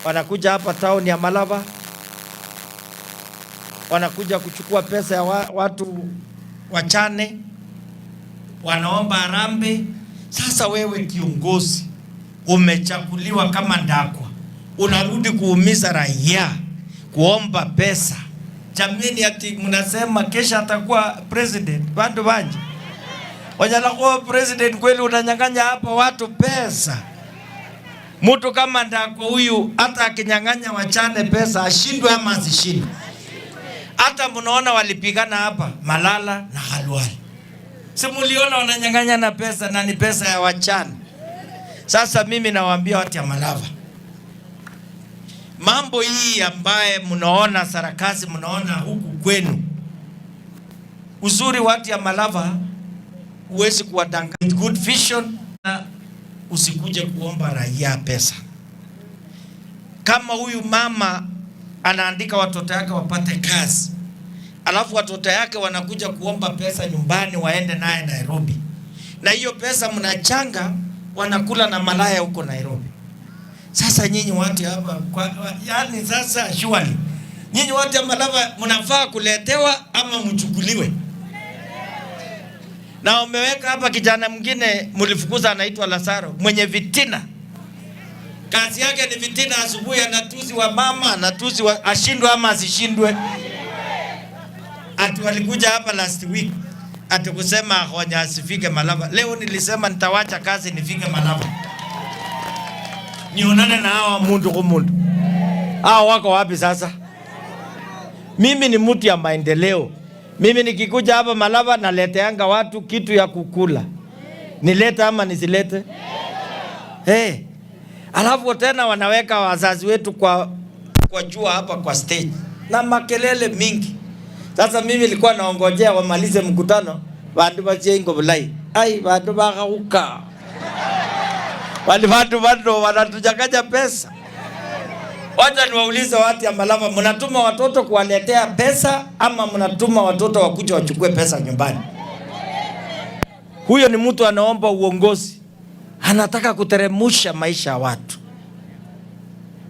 wanakuja hapa town ya Malava, wanakuja kuchukua pesa ya watu wachane, wanaomba harambee. Sasa wewe kiongozi umechaguliwa kama ndakwa, unarudi kuumiza raia, kuomba pesa. Jamini, ati mnasema kesha atakuwa president. Bandu banje wanyala kuwa president kweli, unanyang'anya hapa watu pesa. Mtu kama ndakwa huyu hata akinyang'anya wachane pesa ashindwe ama asishindwe. Hata mnaona walipigana hapa Malala na Khalwale, si muliona wananyang'anya na pesa, na ni pesa ya wachane. Sasa mimi nawaambia watu ya Malava, mambo hii ambaye mnaona sarakasi, mnaona huku kwenu, uzuri watu ya Malava uwezi kuwadanganya. Good vision, na usikuje kuomba raia pesa. Kama huyu mama anaandika watoto yake wapate kazi, alafu watoto yake wanakuja kuomba pesa nyumbani waende naye Nairobi, na hiyo pesa mnachanga wanakula na malaya huko Nairobi. Sasa nyinyi watu hapa yani, sasa surely nyinyi watu ya Malava mnafaa kuletewa ama mchukuliwe? Na umeweka hapa kijana mwingine mlifukuza, anaitwa Lazaro, mwenye vitina. Kazi yake ni vitina. Asubuhi anatuzi wa mama, anatuzi wa ashindwe ama asishindwe. Ati walikuja hapa last week ati kusema honya asifike Malava. Leo nilisema nitawacha kazi nifike Malava, nionane na hawa mundu kwa mundu. Hawa wako wapi sasa? Mimi ni mtu ya maendeleo. Mimi nikikuja hapa Malava naleteanga watu kitu ya kukula. Nilete ama nisilete? Hey. Alafu tena wanaweka wazazi wetu kwa jua hapa kwa stage na makelele mingi. Sasa mimi nilikuwa naongojea wamalize mkutano, bandu bachengo bulai. Ai, bandu bakauka. Wale bandu wanatujakaja pesa. Wacha niwaulize watu ya Malava, mnatuma watoto kuwaletea pesa ama mnatuma watoto wakuja wachukue pesa nyumbani? Huyo ni mtu anaomba uongozi, anataka kuteremusha maisha ya watu.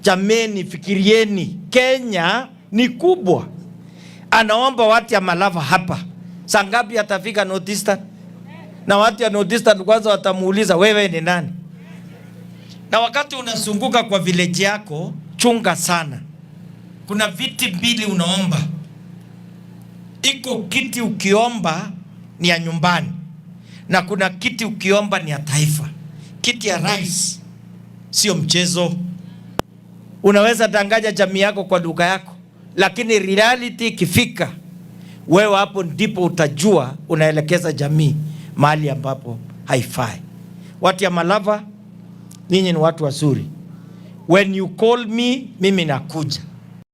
Jameni, fikirieni, Kenya ni kubwa. Anaomba watu ya Malava hapa, sangapi atafika North Eastern? Na watu ya North Eastern kwanza watamuuliza wewe ni nani? Na wakati unasunguka kwa village yako, chunga sana. Kuna viti mbili unaomba. Iko kiti ukiomba ni ya nyumbani, na kuna kiti ukiomba ni ya taifa. Kiti ya rais sio mchezo. Unaweza danganya jamii yako kwa duka yako, lakini reality ikifika, wewe hapo ndipo utajua unaelekeza jamii mahali ambapo haifai. Watu ya Malava, ninyi ni watu wazuri. When you call me, mimi nakuja.